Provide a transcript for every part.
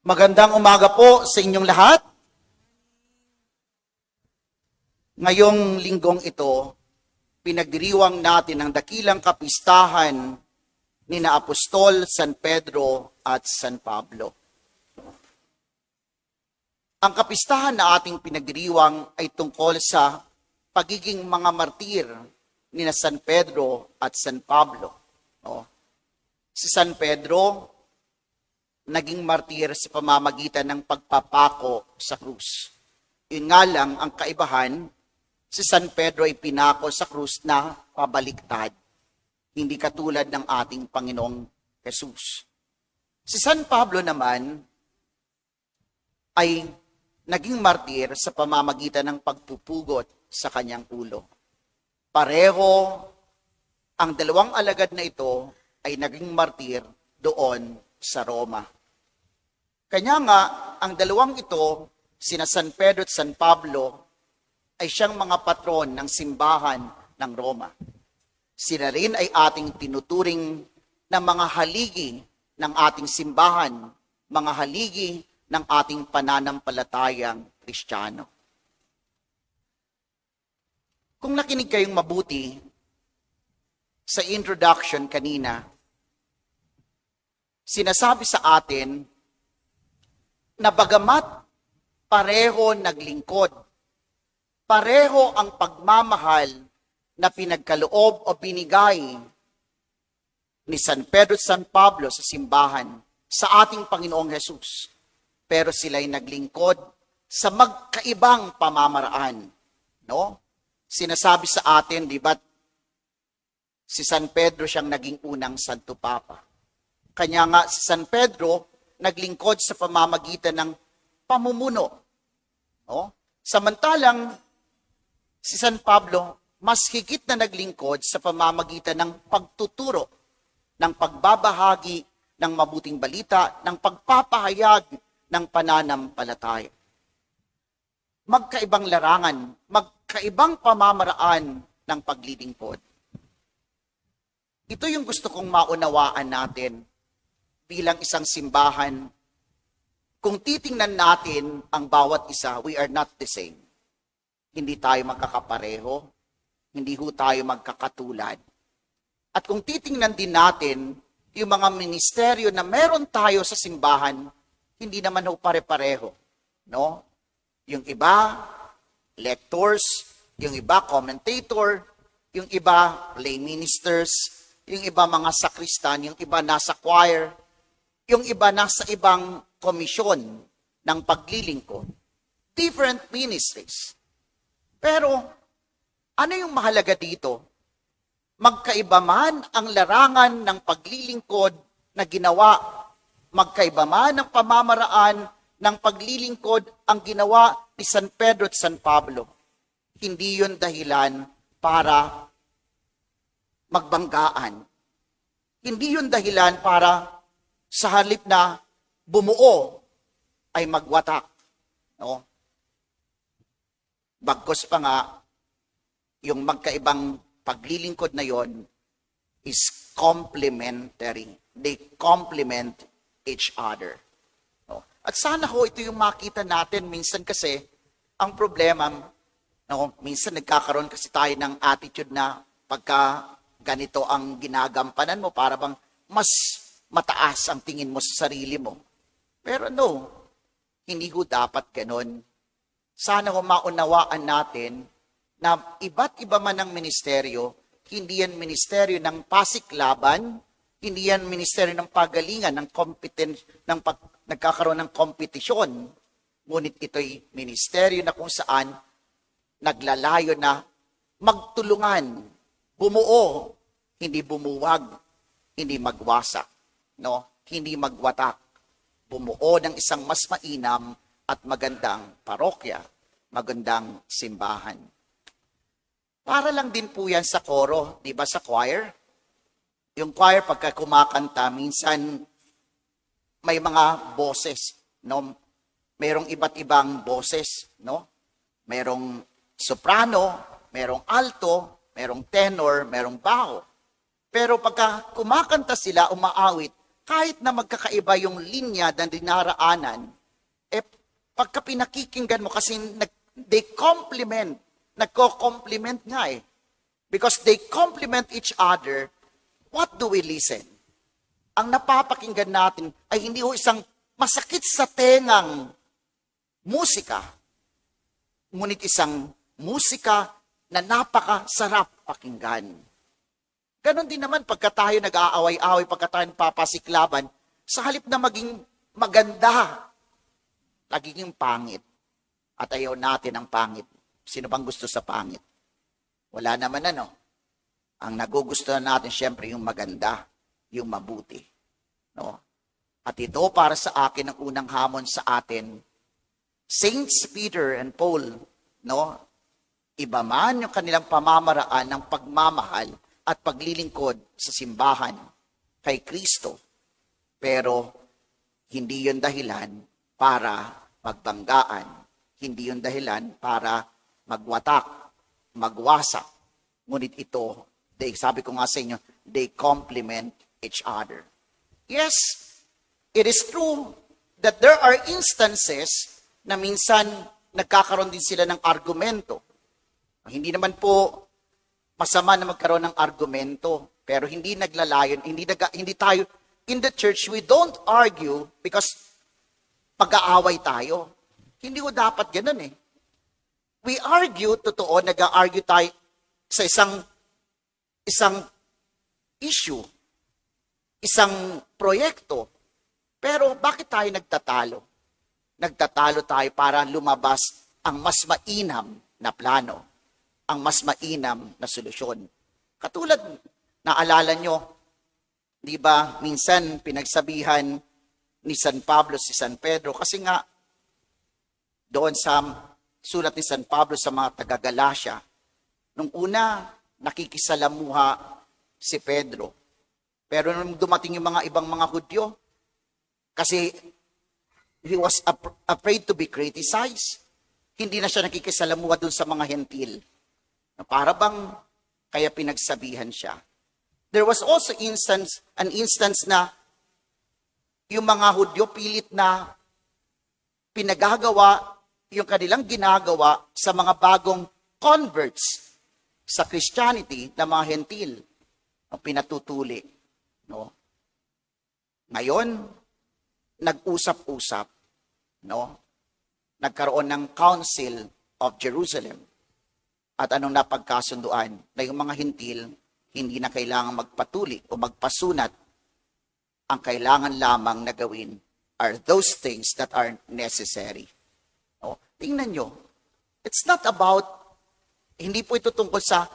Magandang umaga po sa inyong lahat. Ngayong linggong ito, pinagdiriwang natin ang dakilang kapistahan ni na Apostol San Pedro at San Pablo. Ang kapistahan na ating pinagdiriwang ay tungkol sa pagiging mga martir ni na San Pedro at San Pablo. Si San Pedro, naging martir sa pamamagitan ng pagpapako sa krus. Yun nga lang, ang kaibahan, si San Pedro ay pinako sa krus na pabaliktad. Hindi katulad ng ating Panginoong Jesus. Si San Pablo naman ay naging martir sa pamamagitan ng pagpupugot sa kanyang ulo. Pareho, ang dalawang alagad na ito ay naging martir doon sa Roma. Kanya nga, ang dalawang ito, sina San Pedro at San Pablo, ay siyang mga patron ng simbahan ng Roma. Sila rin ay ating tinuturing na mga haligi ng ating simbahan, mga haligi ng ating pananampalatayang Kristiyano. Kung nakinig kayong mabuti sa introduction kanina, sinasabi sa atin na bagamat pareho naglingkod, pareho ang pagmamahal na pinagkaloob o binigay ni San Pedro at San Pablo sa simbahan sa ating Panginoong Jesus. Pero sila'y naglingkod sa magkaibang pamamaraan. No? Sinasabi sa atin, di ba, si San Pedro siyang naging unang Santo Papa. Kanya nga si San Pedro naglingkod sa pamamagitan ng pamumuno. No? Samantalang si San Pablo mas higit na naglingkod sa pamamagitan ng pagtuturo, ng pagbabahagi ng mabuting balita, ng pagpapahayag ng pananampalataya. Magkaibang larangan, magkaibang pamamaraan ng paglilingkod. Ito yung gusto kong maunawaan natin bilang isang simbahan. Kung titingnan natin ang bawat isa, we are not the same. Hindi tayo magkakapareho, hindi ho tayo magkakatulad. At kung titingnan din natin yung mga ministeryo na meron tayo sa simbahan, hindi naman ho pare-pareho. No? Yung iba, lectors, yung iba, commentator, yung iba, lay ministers, yung iba mga sakristan, yung iba nasa choir, yung iba nasa ibang komisyon ng paglilingkod. Different ministries. Pero, ano yung mahalaga dito? Magkaiba man ang larangan ng paglilingkod na ginawa, magkaiba man ang pamamaraan ng paglilingkod ang ginawa ni San Pedro at San Pablo. Hindi yun dahilan para magbanggaan. Hindi yun dahilan para sa halip na bumuo ay magwatak. No? Bagkus pa nga, yung magkaibang paglilingkod na yon is complementary. They complement each other. No? At sana ho, ito yung makita natin. Minsan kasi, ang problema, no, minsan nagkakaroon kasi tayo ng attitude na pagka ganito ang ginagampanan mo, para bang mas mataas ang tingin mo sa sarili mo. Pero no, hindi ho dapat ganon. Sana ho maunawaan natin na iba't iba man ang ministeryo, hindi yan ministeryo ng pasiklaban, hindi yan ministeryo ng pagalingan, ng nagkakaroon ng kompetisyon. Ngunit ito'y ministeryo na kung saan naglalayo na magtulungan, bumuo, hindi bumuwag, hindi magwasak, no? Hindi magwatak, bumuo ng isang mas mainam at magandang parokya, magandang simbahan. Para lang din po yan sa koro, di ba sa choir? Yung choir pagka kumakanta, minsan may mga boses, no? Merong iba't ibang boses, no? Merong soprano, merong alto, merong tenor, merong baho. Pero pagka kumakanta sila, umaawit, kahit na magkakaiba yung linya na dinaraanan, pagka pinakikinggan mo kasi they complement, nagko-complement nga eh. Because they complement each other, what do we listen? Ang napapakinggan natin ay hindi ho isang masakit sa tengang musika, ngunit isang musika na napakasarap pakinggan. Ganon din naman pagka tayo nag-aaway-away, pagka tayo papasiklaban, sa halip na maging maganda, nagiging pangit. At ayaw natin ang pangit. Sino bang gusto sa pangit? Wala naman ano. Ang nagugustuhan natin syempre yung maganda, yung mabuti. No? At ito para sa akin ang unang hamon sa atin. Saints Peter and Paul, no? Iba man yung kanilang pamamaraan ng pagmamahal at paglilingkod sa simbahan kay Kristo. Pero hindi yun dahilan para magbanggaan. Hindi yun dahilan para magwatak, magwasak. Ngunit ito, sabi ko nga sa inyo, they complement each other. Yes, it is true that there are instances na minsan nagkakaroon din sila ng argumento. Hindi naman po masama na magkaroon ng argumento, pero hindi naglalayon, hindi tayo, in the church, we don't argue because pag-aaway tayo. Hindi ko dapat ganun eh. We argue, totoo, nag-argue tayo sa isang issue, isang proyekto. Pero bakit tayo nagtatalo? Nagtatalo tayo para lumabas ang mas mainam na plano, ang mas mainam na solusyon. Katulad, naalala nyo, di ba, minsan pinagsabihan ni San Pablo si San Pedro, kasi nga, doon sa sulat ni San Pablo sa mga taga-Galacia, nung una, nakikisalamuha si Pedro. Pero nung dumating yung mga ibang mga Hudyo, kasi he was afraid to be criticized, hindi na siya nakikisalamuha doon sa mga hentil. Para bang kaya pinagsabihan siya. There was also an instance na yung mga Hudyo pilit na pinagagawa yung kanilang ginagawa sa mga bagong converts sa Christianity na mga hentil. Pinatutuli. No? Ngayon, nag-usap-usap. No? Nagkaroon ng Council of Jerusalem. At anong napagkasunduan? Na yung mga hentil, hindi na kailangan magpatuli o magpasunat. Ang kailangan lamang na gawin are those things that are necessary. O, tingnan nyo. It's not about, hindi po ito tungkol sa,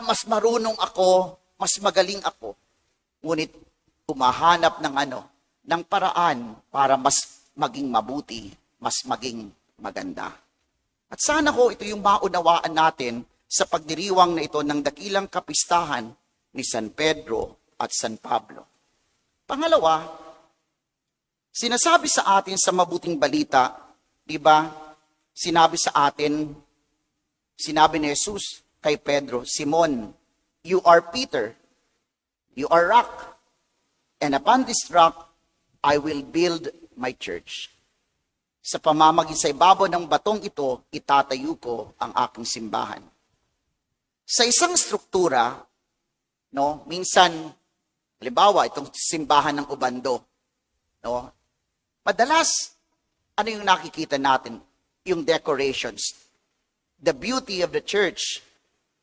mas marunong ako, mas magaling ako. Ngunit, humahanap ng paraan para mas maging mabuti, mas maging maganda. At sana ko ito yung maunawaan natin sa pagdiriwang na ito ng dakilang kapistahan ni San Pedro at San Pablo. Pangalawa, sinasabi sa atin sa mabuting balita, di ba? Sinabi sa atin, sinabi ni Jesus kay Pedro, Simon, you are Peter, you are rock, and upon this rock, I will build my church. Sa pamamagin sa ibabaw ng batong ito, itatayo ko ang aking simbahan. Sa isang struktura, no, minsan, halimbawa, itong simbahan ng Ubando, no, madalas, ano yung nakikita natin? Yung decorations. The beauty of the church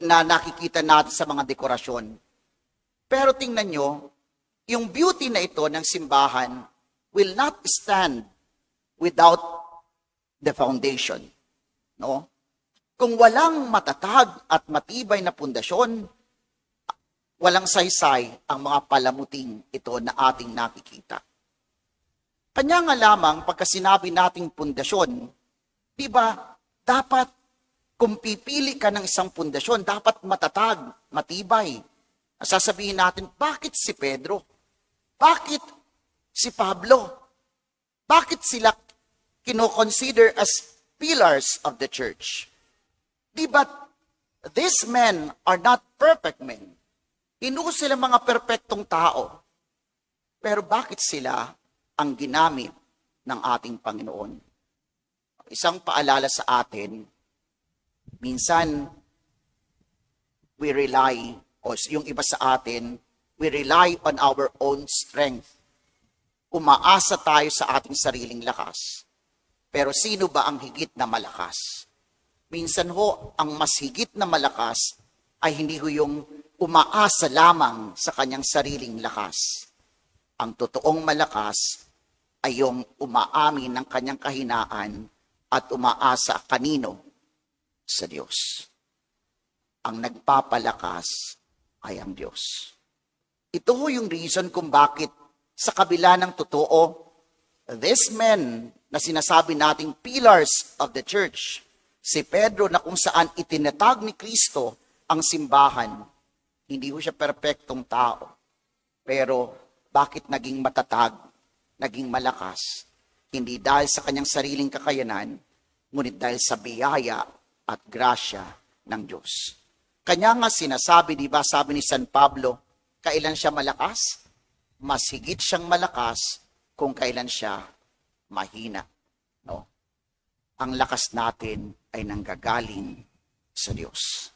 na nakikita natin sa mga dekorasyon. Pero tingnan nyo, yung beauty na ito ng simbahan will not stand without the foundation. No? Kung walang matatag at matibay na pundasyon, walang saysay ang mga palamuting ito na ating nakikita. Kanya nga lamang pagka sinabi nating pundasyon, di ba, dapat kung pipili ka ng isang pundasyon, dapat matatag, matibay. Sasabihin natin, bakit si Pedro? Bakit si Pablo? Bakit sila kino-consider as pillars of the church? Di ba, these men are not perfect men. Hindi sila mga perpektong tao. Pero bakit sila ang ginamit ng ating Panginoon? Isang paalala sa atin, minsan we rely, o yung iba sa atin, we rely on our own strength. Umaasa tayo sa ating sariling lakas. Pero sino ba ang higit na malakas? Minsan ho, ang mas higit na malakas ay hindi ho yung umaasa lamang sa kanyang sariling lakas. Ang totoong malakas ay yung umaamin ng kanyang kahinaan at umaasa kanino? Sa Diyos. Ang nagpapalakas ay ang Diyos. Ito ho yung reason kung bakit sa kabila ng totoo, these men na sinasabi nating pillars of the church, si Pedro na kung saan itinatag ni Kristo ang simbahan, hindi ho siya perpektong tao. Pero bakit naging matatag, naging malakas? Hindi dahil sa kanyang sariling kakayanan, ngunit dahil sa biyaya at grasya ng Diyos. Kanya nga sinasabi, di ba, sabi ni San Pablo, kailan siya malakas? Mas higit siyang malakas kung kailan siya mahina. No? Ang lakas natin ay nanggagaling sa Diyos.